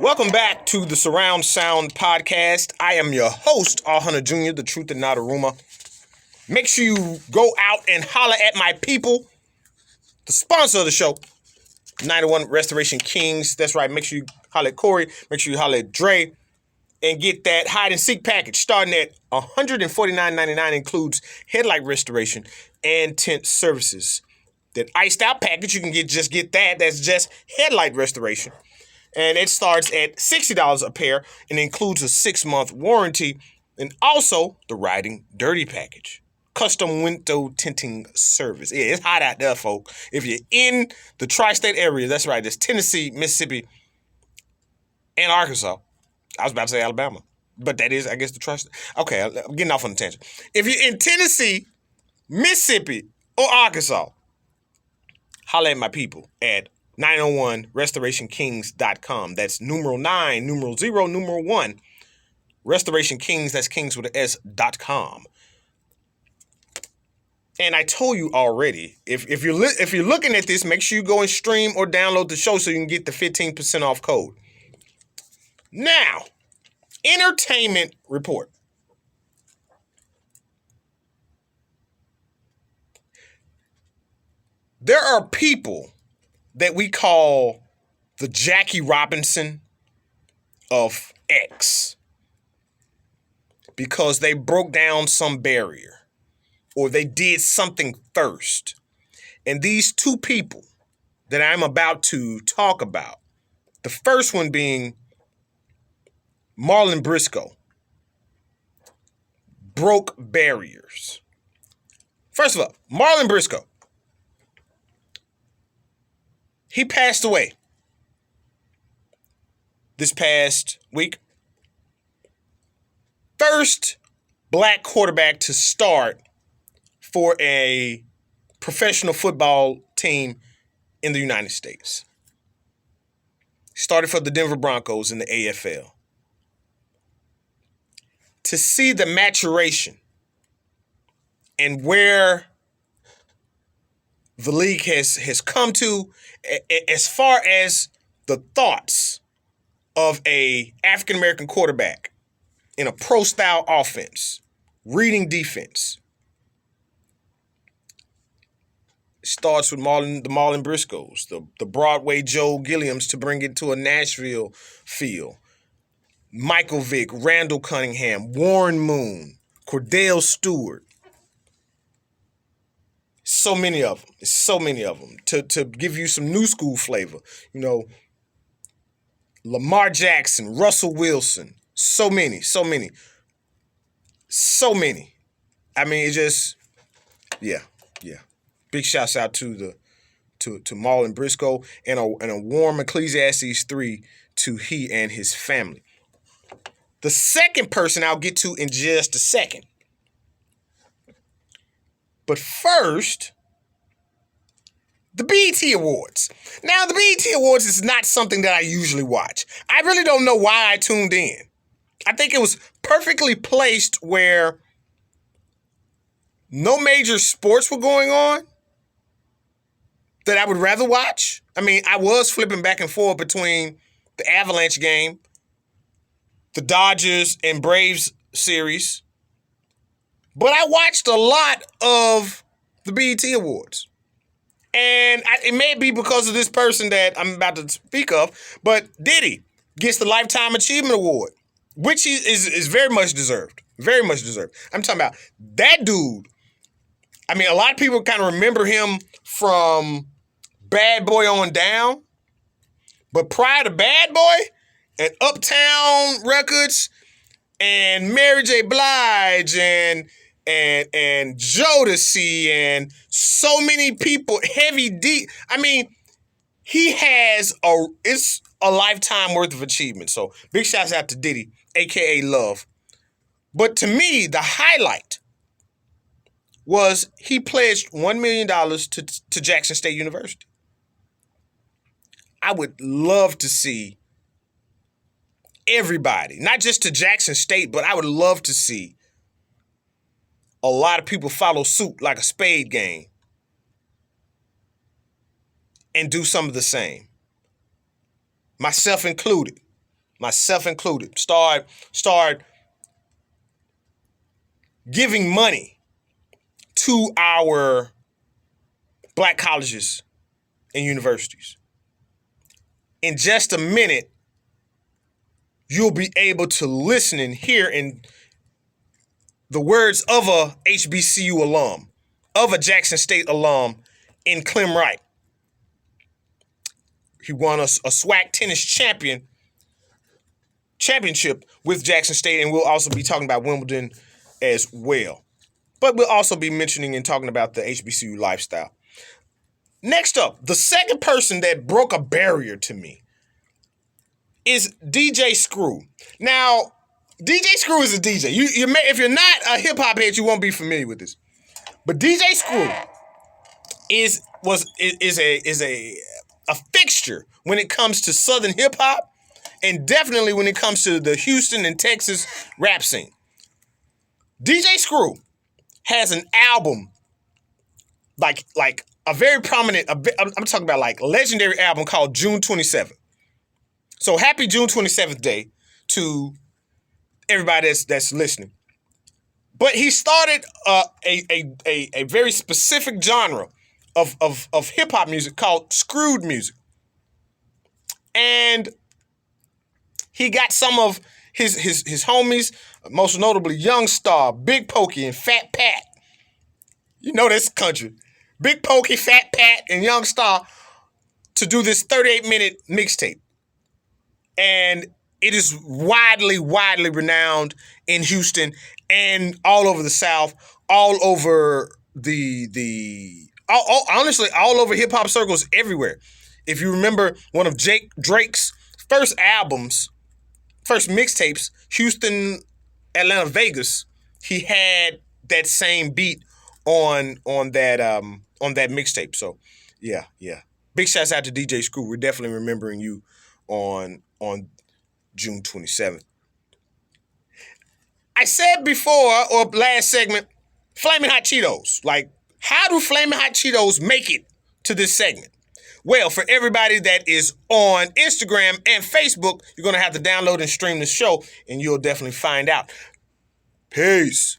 Welcome back to the Surround Sound Podcast. I am your host, R. Hunter Jr., the truth and not a rumor. Make sure you go out and holler at my people. The sponsor of the show, 91 Restoration Kings. That's right. Make sure you holler at Corey. Make sure you holler at Dre. And get that hide and seek package starting at $149.99. Includes headlight restoration and tent services. That iced out package, you can get that. That's just headlight restoration. And it starts at $60 a pair and includes a 6-month warranty and also the riding dirty package. Custom window tinting service. Yeah, it's hot out there, folks. If you're in the tri-state area, that's right. There's Tennessee, Mississippi, and Arkansas. I was about to say Alabama, but that is, I guess, the tri-state. Okay, I'm getting off on a tangent. If you're in Tennessee, Mississippi, or Arkansas, holla at my people at 901restorationkings.com. That's numeral 9, numeral 0, numeral 1. Restoration Kings, that's Kings with an S.com. And I told you already, if you're looking at this, make sure you go and stream or download the show so you can get the 15% off code. Now, entertainment report. There are people that we call the Jackie Robinson of X because they broke down some barrier or they did something first. And these two people that I'm about to talk about, the first one being Marlon Briscoe, broke barriers. First of all, Marlon Briscoe, he passed away this past week. First black quarterback to start for a professional football team in the United States. Started for the Denver Broncos in the AFL. To see the maturation and where the league has come to as far as the thoughts of a African-American quarterback in a pro-style offense, reading defense. It starts with the Marlon Briscoes, the Broadway Joe Gilliams to bring it to a Nashville feel. Michael Vick, Randall Cunningham, Warren Moon, Cordell Stewart. So many of them. So many of them. To give you some new school flavor. You know, Lamar Jackson, Russell Wilson. So many. I mean, it just, yeah. Big shouts out to Marlon Briscoe and a warm Ecclesiastes 3 to he and his family. The second person I'll get to in just a second. But first, the BET Awards. Now, the BET Awards is not something that I usually watch. I really don't know why I tuned in. I think it was perfectly placed where no major sports were going on that I would rather watch. I mean, I was flipping back and forth between the Avalanche game, the Dodgers and Braves series, but I watched a lot of the BET Awards. And it may be because of this person that I'm about to speak of, but Diddy gets the Lifetime Achievement Award, which is very much deserved. Very much deserved. I'm talking about that dude. I mean, a lot of people kind of remember him from Bad Boy on down, but prior to Bad Boy and Uptown Records and Mary J. Blige and Jodeci and so many people, Heavy D. I mean, he has it's a lifetime worth of achievement. So big shouts out to Diddy, a.k.a. Love. But to me, the highlight was he pledged $1 million to Jackson State University. I would love to see everybody, not just to Jackson State, but I would love to see a lot of people follow suit like a Spade game and do some of the same. Myself included. myself included, start giving money to our black colleges and universities. In just a minute, you'll be able to listen and hear in the words of a HBCU alum, of a Jackson State alum in Clem Wright. He won a SWAC tennis championship with Jackson State, and we'll also be talking about Wimbledon as well. But we'll also be mentioning and talking about the HBCU lifestyle. Next up, the second person that broke a barrier to me is DJ Screw. Now, DJ Screw is a DJ. If you're not a hip hop head, you won't be familiar with this. But DJ Screw is a fixture when it comes to Southern hip hop, and definitely when it comes to the Houston and Texas rap scene. DJ Screw has an album like a very prominent, I'm talking about like legendary album called June 27th. So happy June 27th day to everybody that's listening. But he started a very specific genre of hip hop music called screwed music. And he got some of his homies, most notably Young Star, Big Pokey, and Fat Pat. You know this country. Big Pokey, Fat Pat, and Young Star to do this 38-minute mixtape. And it is widely renowned in Houston and all over the South, all over honestly, all over hip-hop circles everywhere. If you remember one of Drake's first mixtapes, Houston, Atlanta, Vegas, he had that same beat on that mixtape. So yeah. Big shouts out to DJ Screw. We're definitely remembering you on June 27th. I said before, or last segment, Flamin' Hot Cheetos. Like, how do Flamin' Hot Cheetos make it to this segment? Well, for everybody that is on Instagram and Facebook, you're going to have to download and stream the show, and you'll definitely find out. Peace.